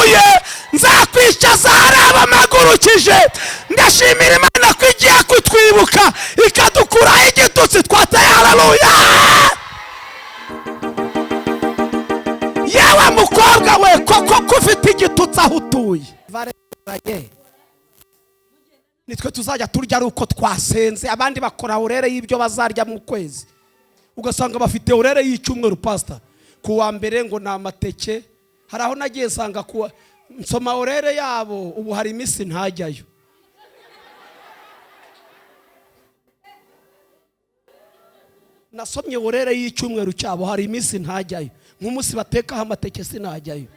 nzaguye nzakwicaza hari abamagurukije. Ndashimira Imana ko igiye kutwibuka ikadukuraho igitutsi twateye. Haleluya. Yewe mukobwa we, koko ufite igitutsi aho utuye, nitwe tuzajya turya ari uko twasenze. Abandi bakora urere y'ibyo bazarya mu kwezi, ugasanga bafite urere y'icyumweru. Pastor, ku wa mbere ngo ni amateke. Hari aho nagiye nsanga nsoma urere yabo, ubu hari iminsi ntajyayo. Nasomye urere y'icyumweru cyabo, hari iminsi ntajyayo. Nk'umunsi batekaho amateke sinajyayo.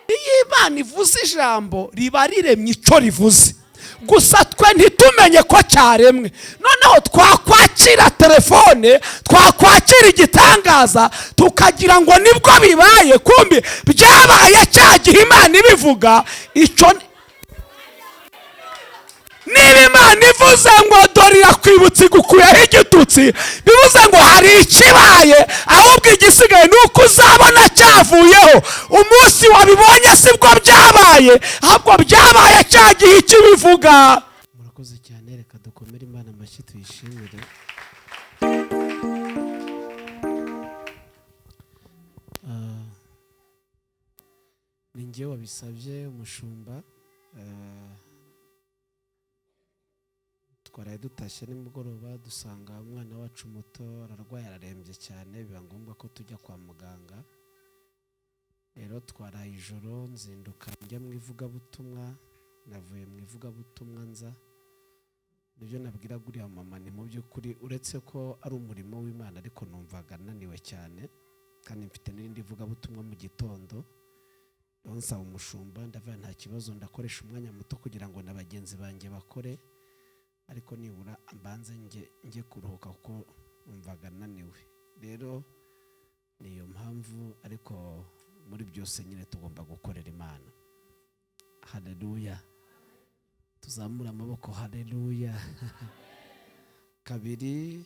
Iyo Imana ivuze ijambo riba riremye icyo rivuze, gusa twe ntitumenye ko cyaremwe. Noneho twakwakira telefone, twakwakira igitangaza tukagira ngo nibwo bibaye, kumbi byabaye cya gihe Imana ibivuga. Icyo niba Imana ivuze ngo dore irakwibutse igukuyeho igitutsi, bivuze ngo hari ikibaye, ahubwo igisigaye ni uko uzabona cyavuyeho. Umunsi wabibonye sibwo byabaye, ahubwo byabaye cya gihe kibivuga. Murakoze cyane, reka dukomere Imana amashyi tuyishimire. Ni njye wabisabye umushumba. Twaraye dutashye nimugoroba dusanga umwana wacu muto ararwaye, ararembye cyane, biba ngombwa ko tujya kwa muganga. Rero twaraye ijoro nzinduka njya mu ivugabutumwa. Navuye mu ivugabutumwa nza, nibyo nabwira guriya mama, ni mu by'ukuri uretse ko ari umurimo w'Imana ariko numvaga naniwe cyane, kandi mfite n'irindi vugabutumwa mu gitondo. Nsaba umushumba ndavuga nta kibazo, ndakoresha umwanya muto kugira ngo na bagenzi banjye bakore, ariko nibura mbanze njye kuruhuka kuko numvaga naniwe. Rero niyo mpamvu, ariko muri byose nyine tugomba gukorera Imana. Haleluya. Tuzamura amaboko. Haleluya. Kabiri,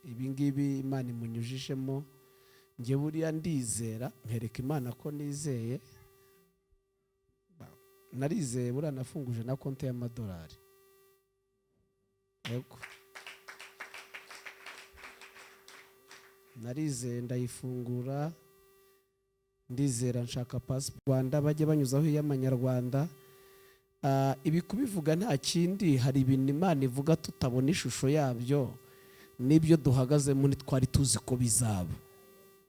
ibi ngibi Imana imunyujijemo, njye buriya ndizera, nkereka Imana ko nizeye. Narizeye buriya nafunguje na konti y'amadolari. Yego, narizeye ndayifungura, ndizera nshaka passport Rwanda bajye banyuzaho y'amanyarwanda. Ibi kubivuga nta kindi, hari ibintu Imana ivuga tutabona ishusho yabyo, nibyo duhagazemo ntitwari tuzi ko bizaba,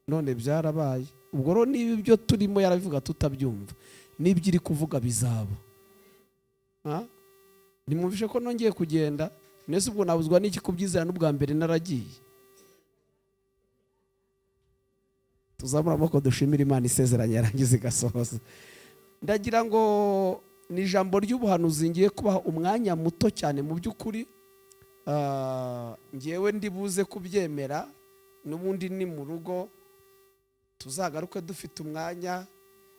none byarabaye. Ubwo rero niba ibyo turimo yarabivuga tutabyumva, nibyo iri kuvuga bizaba. Nimwumvishe ko nongeye kugenda, nese ubwo nabuzwa n'iki kubyizera n'ubwa mbere naragiye. Tuzamura amaboko dushimira Imana isezeranye yarangiza igasohoza. Ndagira ngo ni ijambo ry'ubuhanuzi ngiye kubaha umwanya muto cyane. Mu by'ukuri ngewe ndibuze kubyemera, n'ubundi ni mu rugo tuzagaruke dufite umwanya.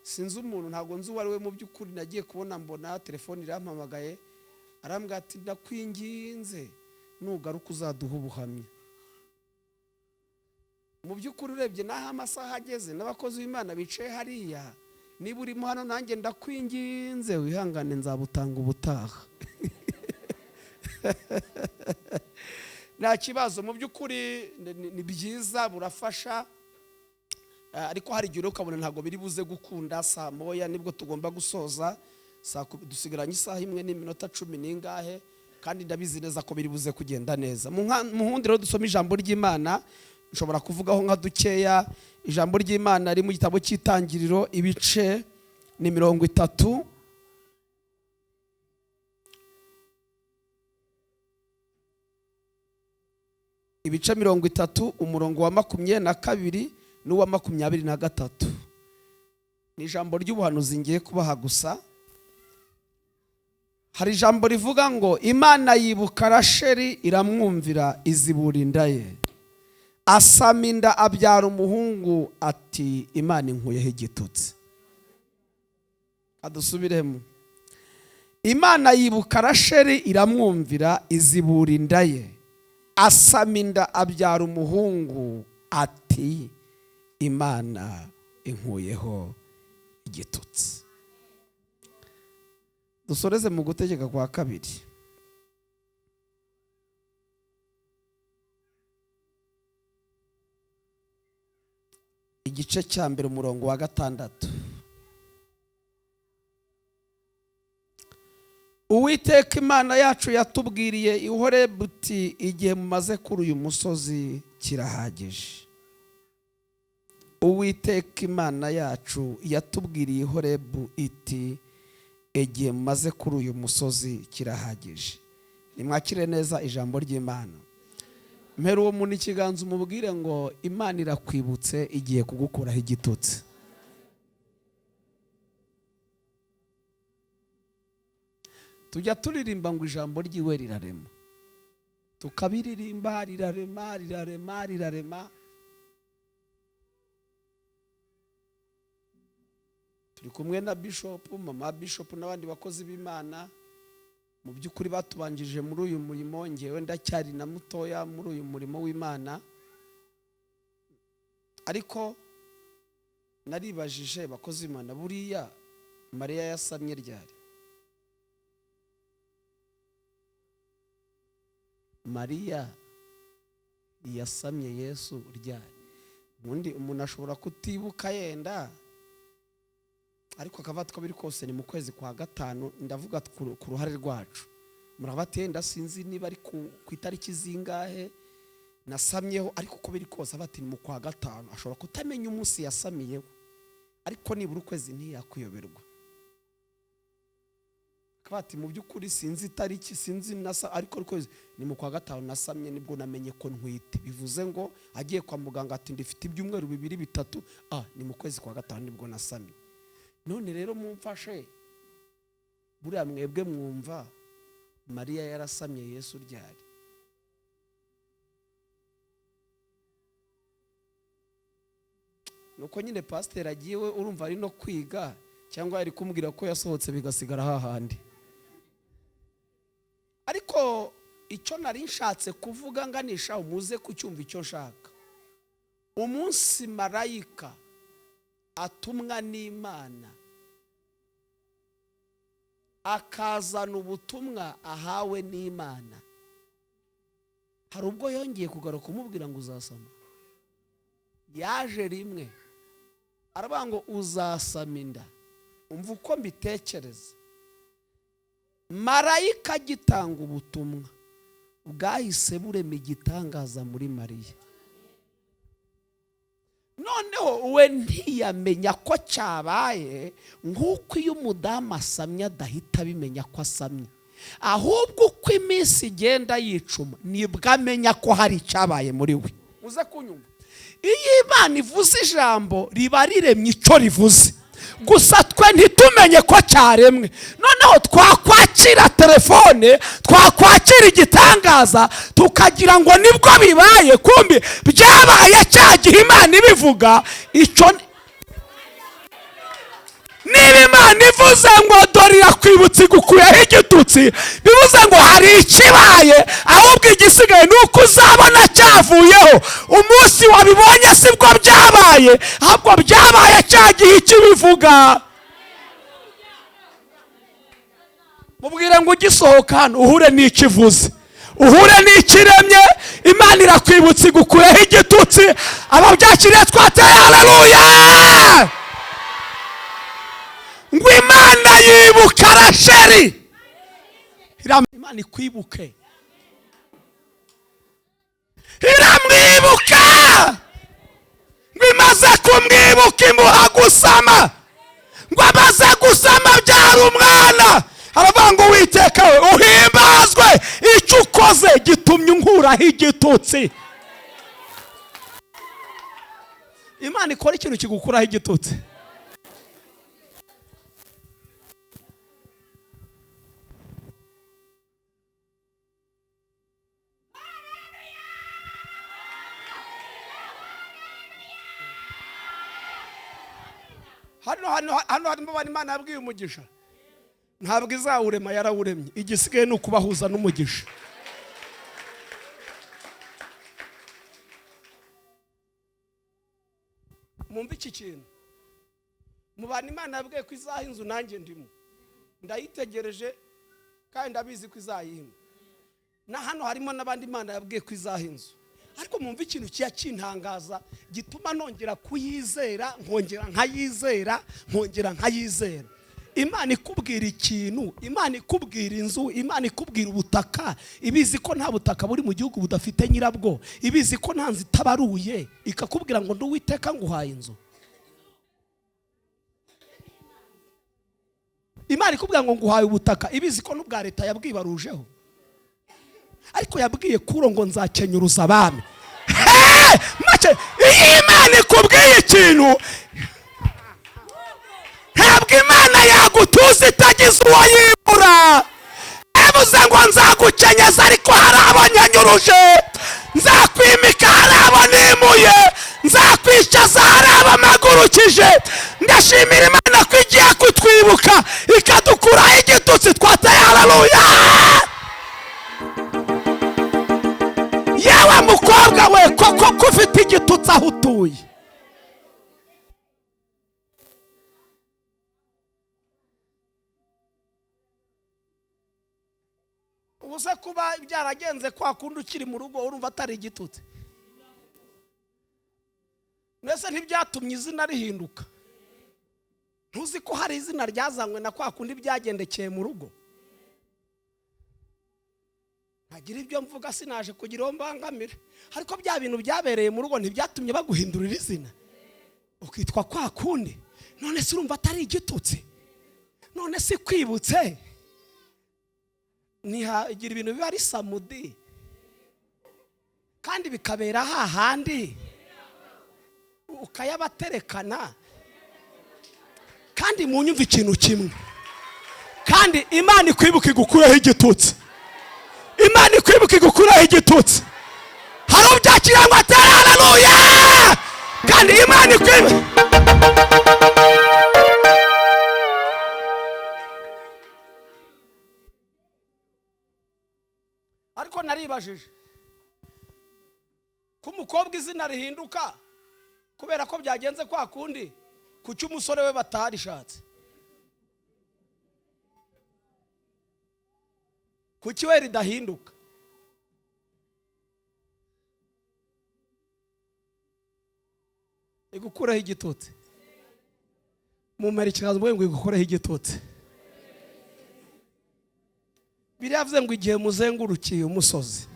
Sinzi umuntu, ntabwo nzi uwo ari we mu by'ukuri. Nagiye kubona mbona telefone irampamagaye, arambwira ati ndakwinginze nugaruka uzaduha ubuhamya. Mu by'ukuri urebye naho amasaha ageze n'abakozi b'Imana bicaye hariya, niba urimo hano nanjye ndakwinginze wihangane nzabutanga ubutaha. Nta kibazo, mu by'ukuri ni byiza, burafasha, ariko hari igihe ukabona ntabwo biri buze gukunda. Saa moya nibwo tugomba gusoza, dusigaranye isaha imwe n'iminota 10 n'ingahe, kandi ndabizi neza ko biri buze kugenda neza. Muhundi rero dusoma ijambo ry'Imana, nshobora kuvugaho nka dukeya. Ijambo ry'Imana ari mu gitabo cy'Itangiriro, ibice ni 30. Ibice 30, umurongo wa 22 n'uwa 23. Ni ijambo ry'ubuhanuzi ngiye kubaha gusa. Hari ijambo rivuga ngo Imana yibuka Rasheli iramwumvira izibura inda ye, asama inda abyara umuhungu, ati Imana inkuyeho igitutsi. Adusubiremo. Imana yibuka Rasheli iramwumvira izibura inda ye, asama inda abyara umuhungu, ati Imana inkuyeho igitutsi. Dusoreze mu gutegeka kwa kabiri. Igice cya mbere umurongo wa 6. Uwiteka Imana yacu yatubwiriye i Horebu iti igihe mumaze kuri uyu musozi kirahagije. Uwiteka Imana yacu yatubwiriye i Horebu iti igihe mumaze kuri uyu musozi kirahagije. Nimwakire neza ijambo ry'Imana. Mpera uwo muntu ikiganza umubwire ngo Imana irakwibutse igiye kugukuraho igitutsi. Tujya turirimba ngo ijambo ry'iwe rirarema, tukabiririmba rirarema rirarema rirarema. Turi kumwe na Bishop, mama Bishop n'abandi bakozi b'Imana. Mu by'ukuri batubanjije muri uyu murimo, ngewe ndacyari na mutoya muri uyu murimo w'Imana. Ariko naribajije bakozi b'Imana, buriya Mariya yasamye ryari? Mariya yasamye Yesu ryari? Ubundi umuntu ashobora kutibuka yenda, ariko akavatwa biri kose ni mu kwezi kwa 5. Ndavuga ku ruhare rwacu. Murabati yenda sinzi niba ari ku itariki zingahe nasamyeho, ariko uko biri kose abati ni mu kwa 5. Ashobora kutamenya umunsi yasamiyeho, ariko nibura ukwezi ntiyakuyoberwa. Kabati mu by'ukuri sinzi itariki, sinzi nasa, ariko ukwezi ni mu kwa 5 nasamye, nibwo namenye ko ntwite. Bivuze ngo agiye kwa muganga ati ndifite ibyumweru 2-3. Ni mu kwezi kwa 5 nibwo nasamye. None rero mumfashe, buriya mwebwe mwumva Mariya yarasamye Yesu ryari? Nuko nyine pastor agiyewe, urumva ari no kwiga, cyangwa ari kumbwira ko yasohotse bigasigara hahandi. Ariko icyo nari nshatse kuvuga nganisha umuze kucyumva icyo nshaka. Umunsi marayika atumwa n'Imana akazana ubutumwa ahawe n'Imana, hari ubwo yongeye kugaruka kumubwira ngo uzasama. Yaje rimwe aravuga ngo uzasama inda. Umva uko mbitekereza. Marayika agitanga ubutumwa bwahise burema igitangaza muri Mariya. Noneho we ntiyamenya ko cyabaye, nk'uko iyo umudamu asamye adahita abimenya ko asamye, ahubwo uko iminsi igenda yicuma nibwo amenya ko hari icyabaye muri we. Uze kunyumva, iyo Imana ivuze ijambo riba riremye icyo rivuze, gusa twe ntitumenye ko cyaremwe. Noneho twakwakira telefone, twakwakira igitangaza tukagira ngo nibwo bibaye, kumbi byabaye cyagihe Imana ibivuga. Icyo niba Imana ivuze ngo dore irakwibutse igukuyeho igitutsi, bivuze ngo hari ikibaye, ahubwo igisigaye nuko uzabona cyavuyeho. Umunsi wabibonye sibwo byabaye, ahubwo byabaye cyagihe ikibivuga. Mubwire ngo ugisohoka hano uhure n'ikivuze, uhure n'ikiremye. Imana irakwibutse igukuyeho igitutsi. Ababyakiriye twateye haleluya. Ngo Imana yibuka Rasheli. Imana ikwibuke, iramwibuka. Ngo imaze kumwibuka imuha gusama. Ngo amaze gusama byara umwana. Aravuga ngo Uwiteka we uhimbazwe, icyo ukoze gitumye unkuraho igitutsi. Imana ikora ikintu kigukuraho igitutsi. Hano harimo bari Imana yabwiye umugisha, ntabwo izawurema, yarawuremye. Igisigaye ni ukubahuza n'umugisha. Mumva iki kintu, mu bantu Imana yabwiye ko izaha inzu nanjye ndimo ndayitegereje kandi ndabizi ko izayihima na hano harimo n'abandi Imana yabwiye ko izaha inzu ariko mwumva ikintu kintangaza gituma nongera kuyizera nkongera nkayizera Imana ikubwira ikintu, Imana ikubwira inzu, Imana ikubwira ubutaka, ibizi ko nta butaka buri mu gihugu budafite nyirabwo, ibizi ko nta nzu itabaruye, ikakubwira ngo nduwiteka nguhaye inzu. Imana ikubwira ngo nguhaye ubutaka, ibizi ko n'ubwa leta yabwibarujeho, ariko yabwiye Kuro ngo nzakenyuruza abami. Iyi Imana ikubwiye ikintu, ntabwo Imana yagutuza itagize uwo yibura. Yavuze ngo nzagukenyeza ariko hari abanyanyuruje, nzakwimika hari abanimuye, nzakwicaza hari abamagurukije. Ndashimira Imana ko igiye kutwibuka ikadukuraho igitutsi twataye. Haleluya! Yewe mukobwa we, koko ufite igitutsi aho utuye, ubuse kuba byaragenze kwa kundi ukiri mu rugo urumva atari igitutsi? Mbese ntibyatumye izina rihinduka? Ntuzi ko hari izina ryazanywe na kwa kundi byagendekeye mu rugo? Ntagira ibyo mvuga, sinaje kugira uwo mbangamire, ariko bya bintu byabereye mu rugo ntibyatumye baguhindurira izina ukitwa kwa kundi. None se urumva atari igitutsi? None se kwibutse nihagira ibintu biba ari samudi kandi bikabera hahandi ukayabaterekana. Kandi munyumva ikintu kimwe, kandi Imana ikwibuka igukuraho igitutsi, Imana ikwibuka igukuraho igitutsi. Hari ubyakira ngo atari haleluya, kandi Imana ikwibuka. Ariko naribajije ko umukobwa izina rihinduka kubera ko byagenze kwa kundi, kuki umusore we batarishatse? Kuki we ridahinduka? Igukuraho igitutsi. Mumera ikiganza ngo igukuraho igitutsi. Biravuze ngo igihe muzengurukiye umusozi,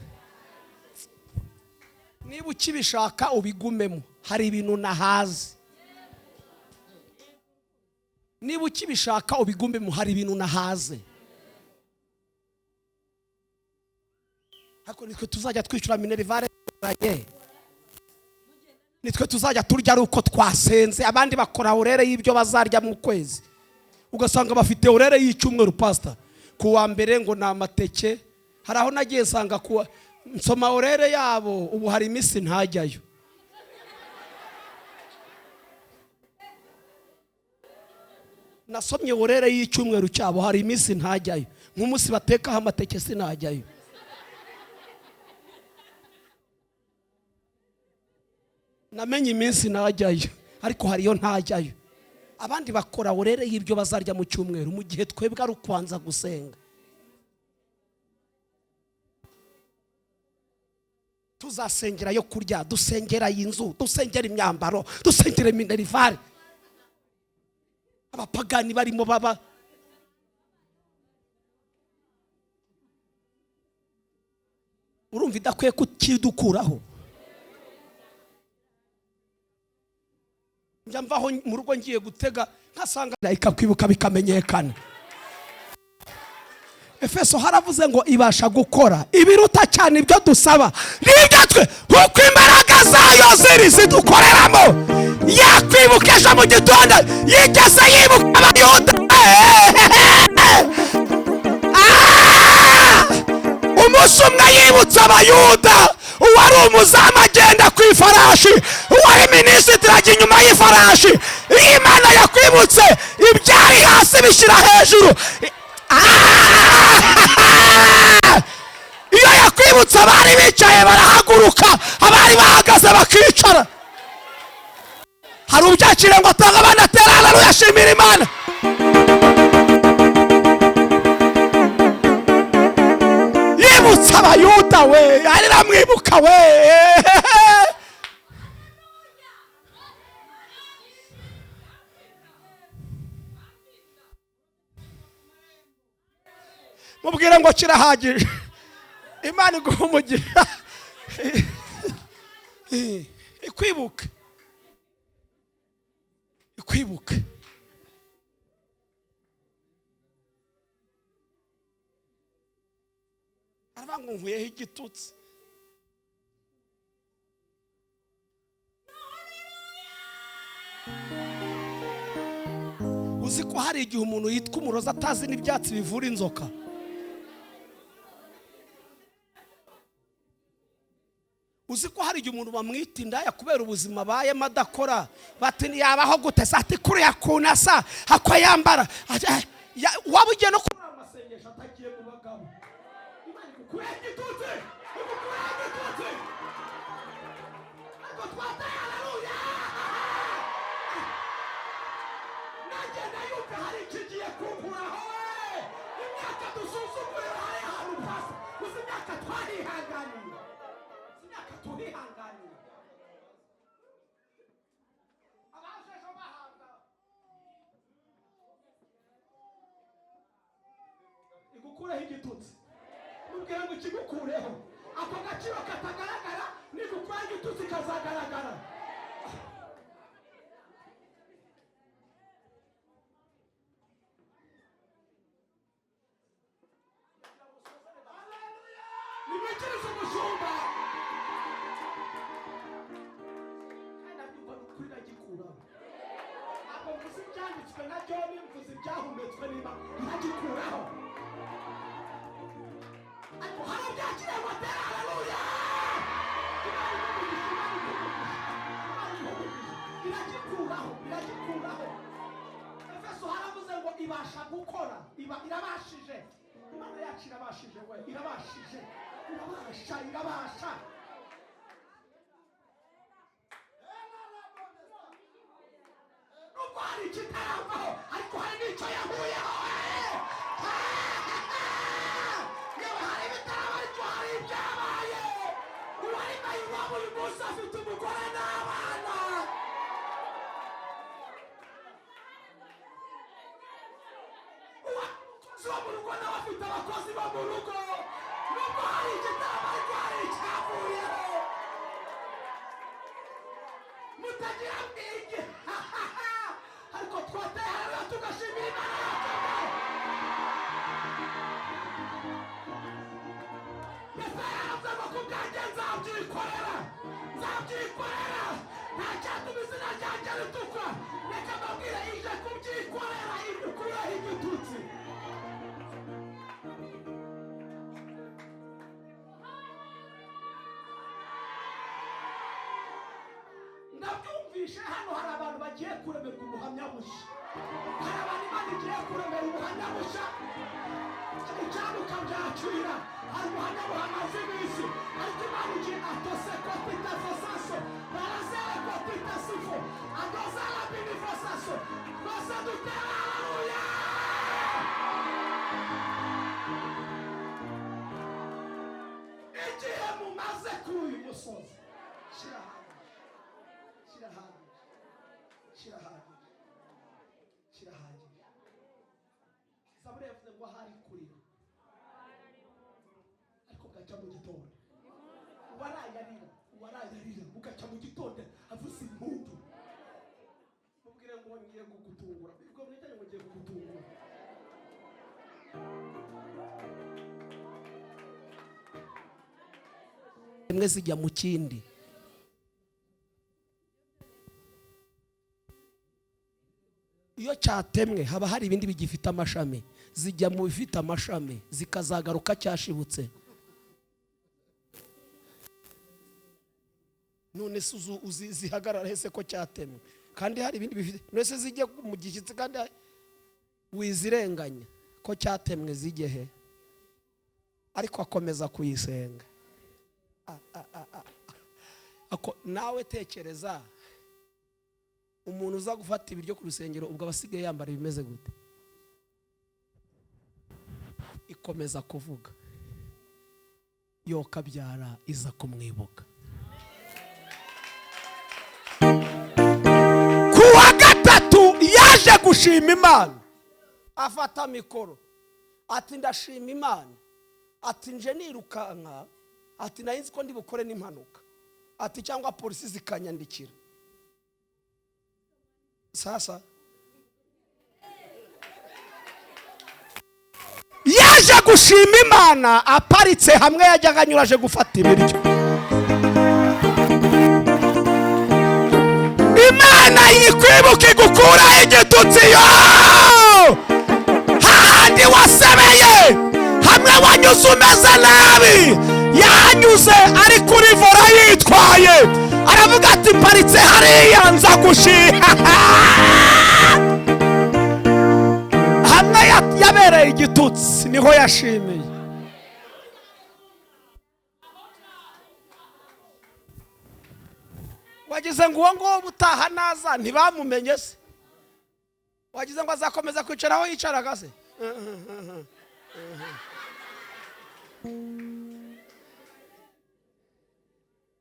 niba ukibishaka ubigumemo, hari ibintu nahaze. Niba ukibishaka ubigumemo, hari ibintu nahaze. Ariko nitwe tuzajya twishyura minerivare, nitwe tuzajya turya ari uko twasenze. Abandi bakora urere y'ibyo bazarya mu kwezi, ugasanga bafite urere y'icyumweru. Pastor, kuwa mbere ngo na amateke, hari aho nagiye nsanga kuwa nsoma urere yabo ubu hari iminsi ntajyayo. Nasomye urere y'icyumweru cyabo, hari iminsi ntajyayo. Nk'umunsi batekaho amateke sinajyayo. Namenye iminsi najyayo, ariko hariyo ntajyayo. Abandi bakora urere y'ibyo bazarya mu cyumweru, mu gihe twebwe ari ukwanza gusenga. Tuzasengera yo kurya, dusengera y'inzu, dusengera imyambaro, dusengera minerivare. Abapagani barimo baba urumva idakwiye kukidukuraho. Njya mvaho mu rugo ngiye gutega nkasanga ikakwibuka bikamenyekana. Efeso haravuze ngo ibasha gukora ibiruta cyane ibyo dusaba n'ibyo twe, kuko imbaraga zayo ziri zidukoreramo. Yakwibukeje mu gitondo yigeze yibuka Abayuda. Umunsi umwe yibutsa Abayuda, uwari umuzamu agenda ku ifarashi, uwari minisitiri ajya inyuma y'ifarashi. Imana yakwibutse ibyari hasi bishyira hejuru. Iyo yakwibutse abari bicaye barahaguruka, abari bahagaze bakicara. Hari ubyakira ngo atanga abana atera haleluya, shimira Imana. Yibutsa abayuda we, aramwibuka we. Mubwire ngo kirahagije. Imana iguha umugisha. Ikwibuka. Ikwibuka. Aravuga nkuyeho igitutsi. Uzi ko hari igihe umuntu yitwa umurozi atazi n'ibyatsi bivura inzoka. Uzi ko hari igihe umuntu bamwita indaya kubera ubuzima bayemo adakora, bati yabaho gute se, ati kuri yakuna sa hako yambara, waba ugiye no kurara amasengesho atagiye mu bagabo. Imana igukuye igitutsi, igukuye igitutsi. Ariko twataye haleluya. Nagenda yuko hari ikigiye kunkuraho we. Imyaka dusuzugurira hari ahantu pasi. Uzi imyaka twarihanganiye. Tuhihangane abajejo bahanga igukureho igitutsi. Mubwira ngo ikigukureho ako gaciro katagaragara, nigukureho igitutsi kazagaragara. Nimwikirize umushumba. Mvuze ibyanditswe na John, mvuze ibyahumetswe n'Imana, ntagikuraho. Ariko hari ibyakiriye ngo atere haleluya. Iragikuraho, iragikuraho. Efeso haravuze ngo ibasha gukora, irabashije. Imana yacu irabashije we, irabashije, irabasha. Nubwo hari ikitaravaho, ariko hari n'icyo yahuyeho. Yewe hari ibitaraba, ariko hari ibyabaye. Uwari nayiwabo uyu munsi afite umugore n'abana. Si wo mu rugo nawe afite abakozi bo mu rugo. Nubwo hari ikitaraba, ariko hari icyavuyeho. Mutagira mwige. Ariko twateye haleluya tugashimira Imana yacu. Yesu yaravuze ngo ku bwanjye nzabyikorera. Nta cyatuma izina ryanjye ritukwa. Reka mbabwire ije kubyikorera, igukureho igitutsi. Nabyumvishe hano hari abantu bagiye kuremerwa ubuhamya bushya. Hari abantu Imana igiye kuremera ubuhamya bushya. Icyaduka byacira. Hari ubuhamya buhamaze iminsi. Ariko Imana igiye atose kopita fosaso. Barazere kopita sifo. Adozala binifosaso. Twese dutera haleluya. Igihe mumaze kuri uyu musozi. Kirahagije. Zaburi yavuze ngo hari kurira, ariko gaca mu gitondo. Uwarayarira ugaca mu gitondo avuze impundu. Mubwire ngo ngiye kugutungura. Ubwo mwitanye ngo ngiye kugutungura. Imwe zijya mu kindi. Iyo cyatemwe haba hari ibindi bigifite amashami, zijya mu bifite amashami zikazagaruka cyashibutse. None se zihagarara hese ko cyatemwe, kandi hari ibindi bifite. None se zijye mu gishyitsi kandi wizirenganya ko cyatemwe zijye he? Ariko akomeza kuyisenga. Nawe tekereza umuntu uza gufata ibiryo ku rusengero ubwo abasigaye yambara bimeze gute? Ikomeza kuvuga yo kabyara iza kumwibuka. Kuwa gatatu yaje gushima Imana, afata mikoro ati ndashima Imana, ati nje nirukanka, ati nayinzi ko ndi bukore n'impanuka, ati cyangwa polisi zikanyandikira. Sasa yaje gushima Imana aparitse hamwe yajyaga anyuraje gufata ibiryo. Imana yikwibuka igukuraho igitutsi yo hahandi wasebeye, hamwe wanyuze umeze nabi, yanyuze ari kuri vora yitwaye, aravuga ati paritse hariya nza gushima. Hamwe yabereye igitutsi niho yashimiye. Wagize ngo uwo ngo butaha naza ntibamumenye se? Wagize ngo azakomeza kwicara aho yicaraga se?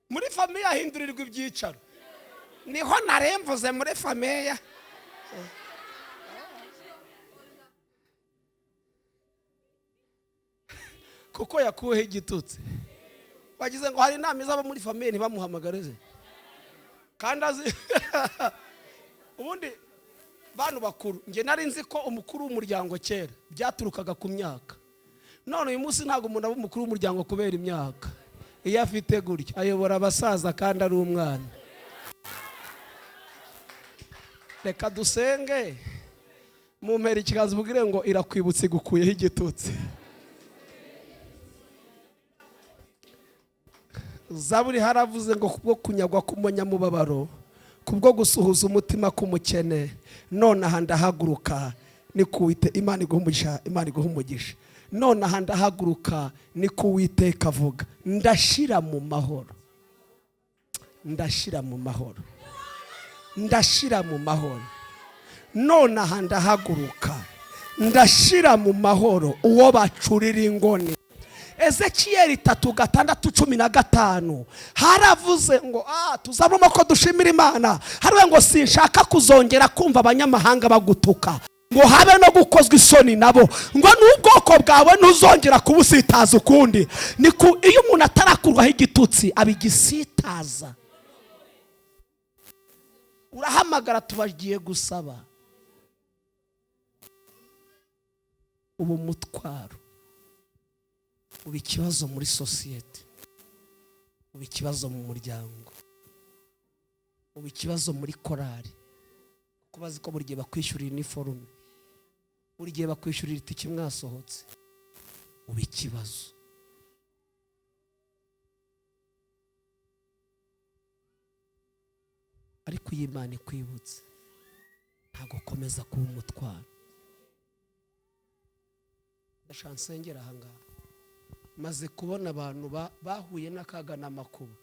Muri famiye ahindurirwa ibyicaro, niho naremvuze muri famiye. Kuko yakuweho igitutsi. Wagize ngo hari inama izaba muri famiye ntibamuhamagare se? Kandi azi ubundi bantu bakuru, nge nari nzi ko umukuru w'umuryango kera byaturukaga ku myaka. None uyu munsi ntabwo umuntu aba umukuru w'umuryango kubera imyaka. Iyo afite gutya ayobora abasaza kandi ari umwana. Reka dusenge, mumpera ikiganza ubwire ngo irakwibutse igukuyeho igitutsi. Zaburi haravuze ngo kubwo kunyagwa k'umunyamubabaro, kubwo gusuhuza umutima k'umukene, none aha ndahaguruka ni kuwite. Imana iguhumugisha, Imana iguhumugisha. None aha ndahaguruka ni kuwiteka avuga, ndashira mu mahoro, ndashira mu mahoro, ndashira mu mahoro. None aha ndahaguruka ndashira mu mahoro uwo bacurira ingoni. Ezekiyeli 3:6-15 haravuze ngo tuzabamo ko dushimira Imana, hariwe ngo sinshaka kuzongera kumva abanyamahanga bagutuka, ngo habe no gukozwa isoni nabo, ngo n'ubwoko bwawe ntuzongera kubusitaza ukundi. Iyo umuntu atarakurwaho igitutsi abigisitaza. Urahamagara tubagiye gusaba ubu mutwaro, ubu ikibazo muri sosiyete, ubu ikibazo mu muryango, ubu ikibazo muri korari, kuko bazi ko buri gihe bakwishyurira iniforume, buri gihe bakwishyurira itike mwasohotse, ubu ikibazo. Ariko iyi Imana ikwibutse ntabwo komeza kuba umutwaro. Ndashansengera ahangaha maze kubona abantu bahuye n'akaga n'amakuba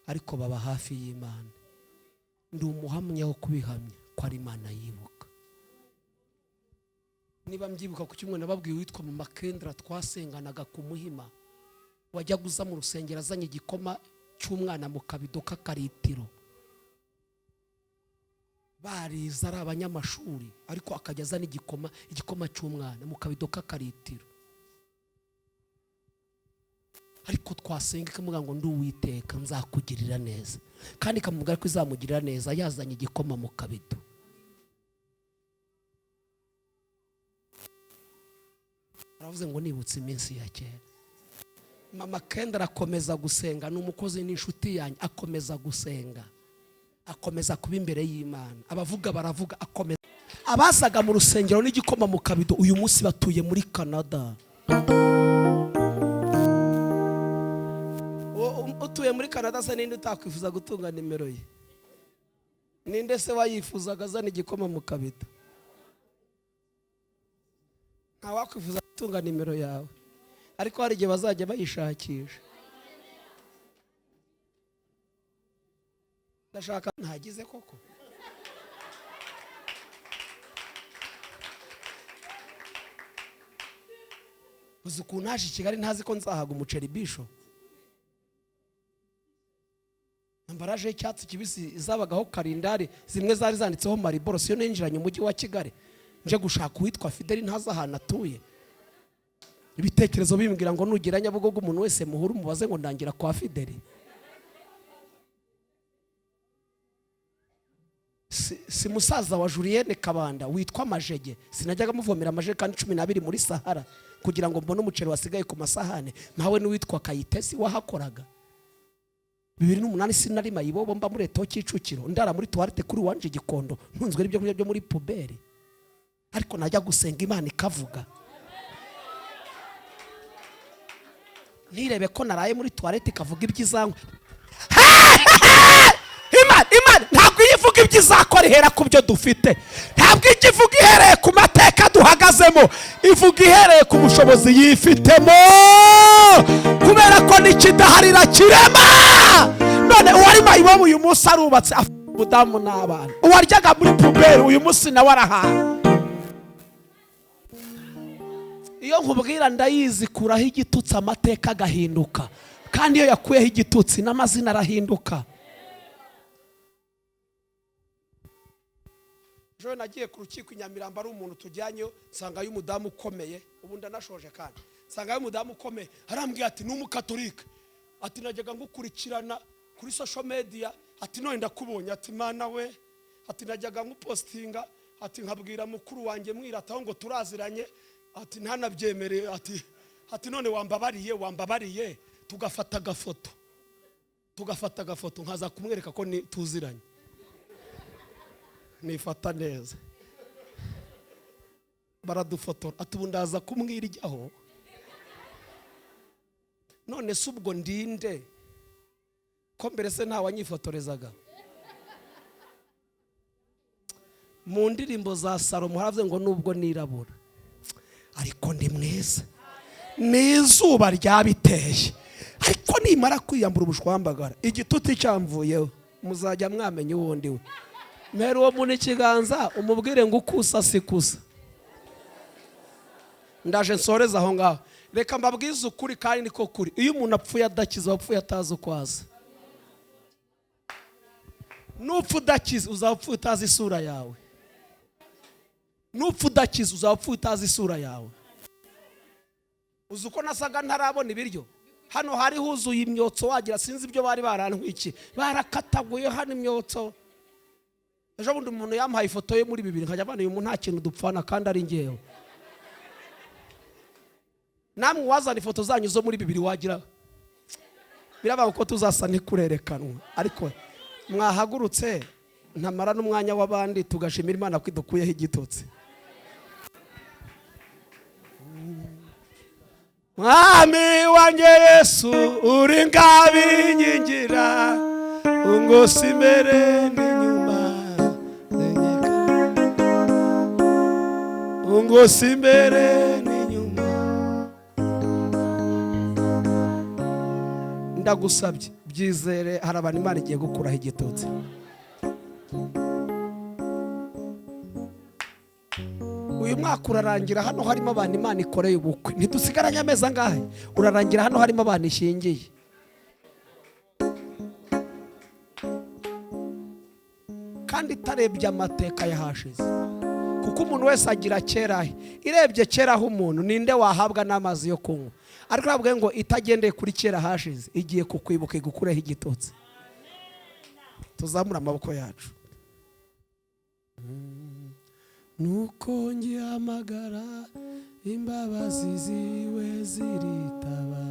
ariko baba hafi y'Imana. Ndi umuhamya wo kubihamya ko ari Imana yibuka. Niba mbyibuka ku cyumwe nababwiye witwa mu Makendra twasenganaga ku Muhima, wajya guza mu rusengero azanye igikoma cy'umwana mu kabido k'akaritiro. Bariza ari abanyamashuri ariko akajya azana igikoma cy'umwana mu kabido k'akaritiro. Ariko twasenga ikamuga ngo nduwiteka nzakugirira neza, kandi ikamubwira ko izamugirira neza yazanye igikoma mu kabido. Aravuze ngo nibutse iminsi ya kera. Mama Kendra akomeza gusenga, n'umukozi n'inshuti yanjye, akomeza gusenga, akomeza kuba imbere y'Imana. Abavuga baravuga, akomeza. Abasaga mu rusengero n'igikoma mu kabido uyu munsi batuye muri Canada. Utuye muri Canada se ninde utakwifuza gutunga nimero ye? Ninde se wayifuzaga azana igikoma mu kabido? Nta wakwifuza gutunga nimero yawe, ariko hari igihe bazajya bayishakisha. Ndashaka ntagize koko. uzi ukuntu naje i Kigali ntazi ko nzahaga umuceri bisho. Ambaraje y'icyatsi kibisi zabagaho karindari, zimwe zari zanditseho Mariboro. Siyo ninjiranye umujyi wa Kigali nje gushaka uwitwa Fideli ntazi ahantu atuye. Ibitekerezo bimbwira ngo nugira Nyabugogo umuntu wese muhuru mubaze ngo ndangira kwa Fideli. Si musaza wa Julienne Kabanda witwa Majege, sinajyaga muvomera amajerekani 12 muri Sahara kugira ngo mbone umuceri wasigaye ku masahane. Nawe n'uwitwa Kayitesi wahakoraga 2008 sinari mayibobo mba muri Eto Kicukiro, ndara muri toilette kuri wanje Gikondo, ntunzwe n'ibyo kurya byo muri puberi. Ariko najya gusenga Imana ikavuga. Nirebe ko naraye muri toilette ikavuga iby'izangwe. Imana ntabwo yivuga iby'izakora ihera ku byo dufite. Ntabwo ikivuga ihereye ku mateka duhagazemo, ivuga ihereye ku bushobozi yifitemo, kubera ko n'ikidaharira kirema. None uwari mayibobo uyu munsi arubatse umudamu n'abana, uwaryaga muri puberi uyu munsi nawe arahaha. Iyo nkubwira ndayizi kuraho igitutsi amateka agahinduka, kandi iyo yakuyeho igitutsi n'amazina arahinduka. Jo nagiye ku rukiko Nyamirambo ari umuntu tujyanyo, nsanga y'umudamu ukomeye, ubu ndanashoje kandi nsanga y'umudamu ukomeye arambwiye ati n'umukatolika, ati najyaga ngukurikirana kuri social media, ati none ndakubonye, ati mana we, ati najyaga ngupostinga, ati nkabwira mukuru wanjye mwirataho ngo turaziranye, ati ntanabyemere, ati none wambabariye tugafata agafoto nkaza kumwereka ko tuziranye. Nifata neza baradufotora, ati ubu ndaza kumwiryaho. None se ubwo ndinde ko mbere se nta wanyifotorezaga? Mu ndirimbo za Salomo haravuze ngo nubwo nirabura ariko ndi mwiza, n'izuba ryabiteye, ariko nimara kwiyambura ubushwambagara igituti cyamvuyeho muzajya mwamenye uwundi we. Mera uwo muntu ikiganza umubwire ngo ukusa sikusa. Ndaje nsoreza aho ngaho. Reka mbabwize ukuri kandi niko kuri. Iyo umuntu apfuye adakiza apfuye atazi ukwaza. Nupfu udakiza uzapfuye utazi isura yawe. Nupfu udakiza uzapfuye utazi isura yawe. Uzi uko nasaga ntarabona ibiryo? Hano hari huzuye imyotso wagira sinzi ibyo bari barantwiki. Barakataguye hano imyotso. Ejo bundi umuntu yampaye ifoto ye muri 2000 nkajya bana uyu muntu nta kintu dupfana kandi ari ngewe. Namwe wazana ifoto zanyu zo muri 2000 wagira birabaho ko tuzasa ntikurerekanwa, ariko mwahagurutse ntamara n'umwanya w'abandi tugashimira Imana ko idukuyeho igitutsi. Mwami wanjye Yesu uri ngabinkingira, ungosi imbere n'inyuma, ungosi imbere n'inyuma. Ndagusabye byizere hari abantu Imana igiye gukuraho igitutsi. Uyu mwaka urarangira hano harimo abantu Imana ikoreye ubukwe, ntidusigaranye amezi angahe, urarangira hano harimo abantu ishingiye. Kandi itarebye amateka yahashize, kuko umuntu wese agira kera. Irebye kera aho umuntu ninde wahabwa n'amazi yo kunywa, ariko nabwo ngo itagendeye kuri kera hashize igiye kukwibuka igukureho igitutsi. Tuzamura amaboko yacu. Nuko ngihamagara imbabazi ziwe ziritaba,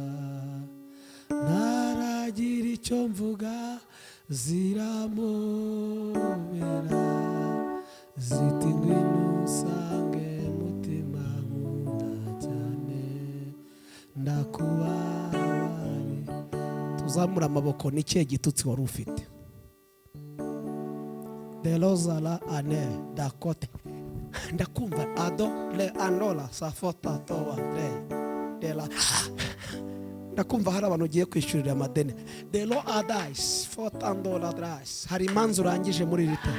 ntaragira icyo mvuga ziramubera, ziti ngwino usange mutima nkunda cyane ndakubabari. Tuzamura amaboko. Ni kihe gitutsi wari ufite? De rozala ane dakote ndakumva ado le anola safota towa le de la ndakumva hari abantu ugiye kwishyurira amadeni. De lo adais $400 dras. Hari imanza urangije muri rita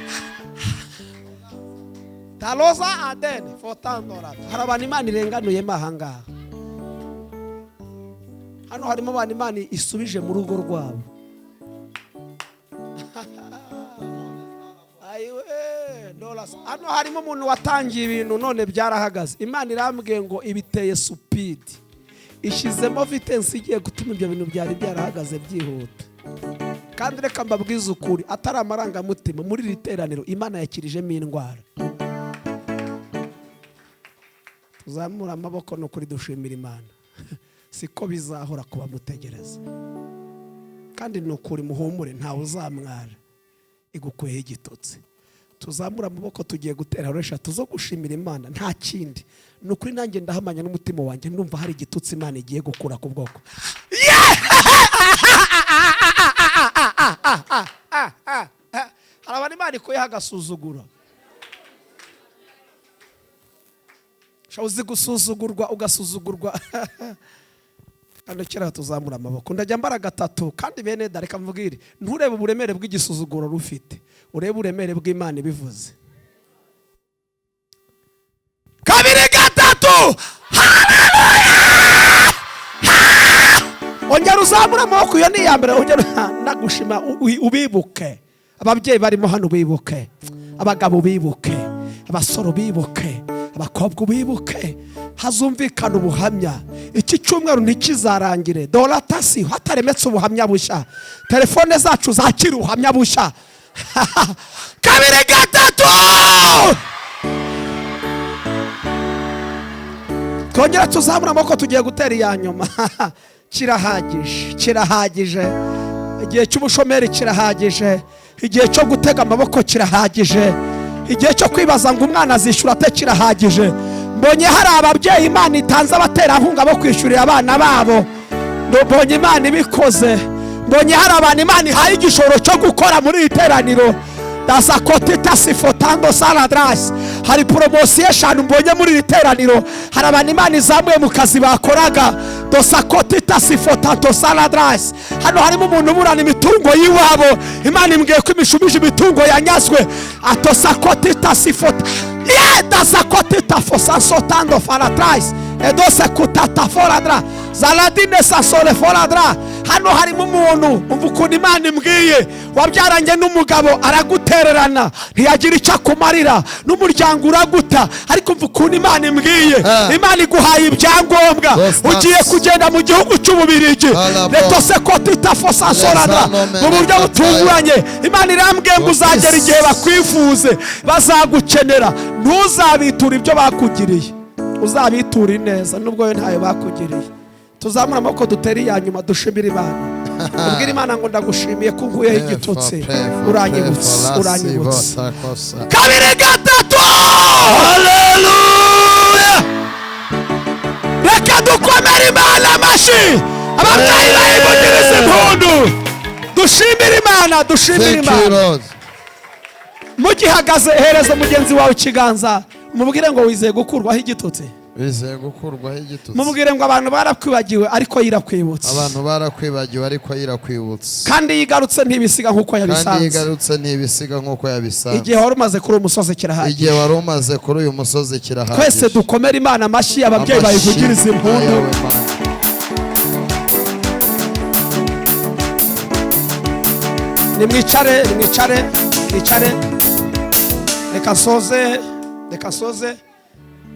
taloza adeni $400. Hari abantu Imana irenganuye mahangaha. hano harimo abantu Imana isubije mu rugo rwabo. Hano harimo umuntu watangiye ibintu none byarahagaze. Imana irambwiye ngo ibiteye supidi, ishizemo vitensi igiye gutuma ibyo bintu byari byarahagaze byihuta. Kandi reka mbabwize ukuri, atari amarangamutima, muri iri teraniro Imana yakirijemo indwara. Tuzamura amaboko no kuri dushimira Imana. Siko bizahora kuba mutegereza. Kandi nukuri muhumure, ntawe uzamwara igukuyeho igitotsi. Tuzamura amaboko tugiye gutera eshatu zo gushimira Imana, nta kindi. Nukuri nanjye ndahamanya n'umutima wanjye, ndumva hari igitutsi Imana igiye gukura ku bwoko. Hari Imana ikuyeho agasuzuguro. Uzi gusuzugurwa ugasuzugurwa. Kandi kera tuzamura amaboko, ndajya mbaraga 3 kandi bene dareka mvugire, nturebe uburemere bw'igisuzuguro rufite, urebe uburemere bw'Imana ibivuze. 2 3 haleluya. Ongera uzamura amaboko, iyo ni ya mbere. Ongera nagushima, ubibuke ababyeyi barimo hano, bibuke abagabo, bibuke abasoro, bibuke abakobwa, bibuke. Hazumvikana ubuhamya. Iki cyumweru ntikizarangire doratasi hataremetse ubuhamya bushya. Telefone zacu zakira ubuhamya bushya. 2 3 twongera tuzamura amaboko, tugiye gutera iya nyuma. Kirahagije, kirahagije. Igihe cy'ubushomeri kirahagije, igihe cyo gutega amaboko kirahagije, igihe cyo kwibaza ngo umwana azishyura ate kirahagije. Mbonye hari ababyeyi Imana itanze abaterankunga bo kwishyurira abana babo. Mbonye Imana ibikoze. Mbonye hari abantu Imana ihaye igishoro cyo gukora muri iri teraniro. Dasakotita sifotando saladras. Hari promosiyo 5 mbonye muri iri teraniro. Hari abantu Imana izamuye mu kazi bakoraga. Dosakotita sifotato saladras. Hano harimo umuntu uburana imitungo yiwabo. Imana imbwiye ko imishumije imitungo yanyazwe. Atosakotita sifota. Dasakotita fosasotando falatrais. Edose kutata foladra. Zaladine sasole foladra. Hano harimo umuntu umva ukuntu Imana imbwiye, wabyaranye n'umugabo aragutererana, ntiyagira icyo akumarira, n'umuryango uraguta, ariko umva ukuntu Imana imbwiye, Imana iguhaye ibyangombwa, ugiye kugenda mu gihugu cy'Ububirigi. Letose kotita fosasoradra mu buryo butunguranye. Imana irambwiye ngo uzagera igihe bakwifuze, bazagukenera. Ntuzabitura ibyo bakugiriye, uzabitura neza nubwo we ntayo bakugiriye. Tuzamura amaboko dutere iya nyuma, dushimira Imana. Ubwira Imana ngo ndagushimiye ko nkuyeho igitutsi, uranyibutse, uranyibutse. 2 3 haleluya. Reka dukomere Imana amashyi, ababyeyi bayivugirize impundu. Dushimira Imana, dushimira Imana. Mugihagaze hereza mugenzi wawe ikiganza, mubwire ngo wizeye gukurwaho igitutsi. Wizeye gukurwaho igitutsi. Mubwire ngo abantu barakwibagiwe ariko yirakwibutse. Abantu barakwibagiwe ariko yirakwibutse. Kandi yigarutse ntibisiga nkuko yabisanze. Kandi yigarutse ntibisiga nkuko yabisanze. Igihe wari umaze kuri uyu musozi kirahagije. Igihe wari umaze kuri uyu musozi kirahagije. Twese dukomere Imana amashyi, ababyeyi bayivugirize impundu. Nimwicare, nimwicare, mwicare. Reka soze.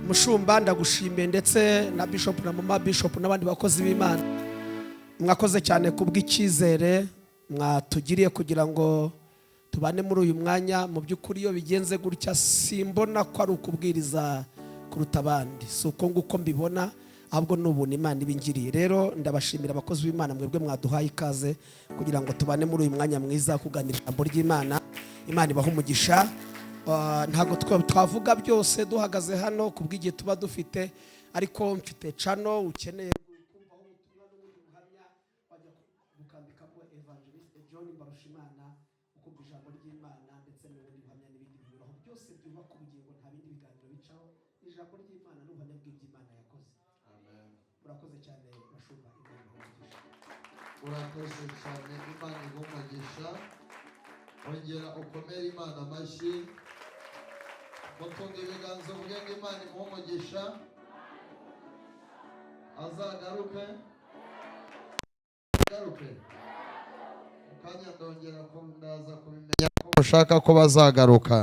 Mushumba ndagushimiye, ndetse na Bishop na Mama Bishop n'abandi bakozi b'Imana. Mwakoze cyane kubw'icyizere mwatugiriye kugira ngo tubane muri uyu mwanya. Mu by'ukuri iyo bigenze gutya simbona ko ari ukubwiriza kuruta abandi, si uko nguko mbibona, ahubwo n'ubuntu Imana ibingiriye. Rero ndabashimira abakozi b'Imana, mwebwe mwaduhaye ikaze kugira ngo tubane muri uyu mwanya mwiza kuganira ijambo ry'Imana. Imana ibahe umugisha. Ntago twavuga byose duhagaze hano kubw'igihe tuba dufite, ariko mfite channel ukeneye kumvaho ubutumwa n'ubundi buhamya, wajya gukandikamo Evangeliste John Mbarushimana ukubwa ijambo ry'Imana, ndetse n'ubundi buhamya n'ibindi binyuraho byose byubaka ubugingo, nta bindi biganiro bicaho, ijambo ry'Imana n'ubuhamya bw'Imana yakoze. Amen. Urakoze cyane bashumba, Imana ibahe. Urakoze cyane, Imana ibahe umugisha. Ongera ukomere Imana amashyi. Mutunga ibiganza uvuge ngo Imana imuhe umugisha, azagaruke pe mukanya ndongera ko ndaza kubimenya ko ushaka ko bazagaruka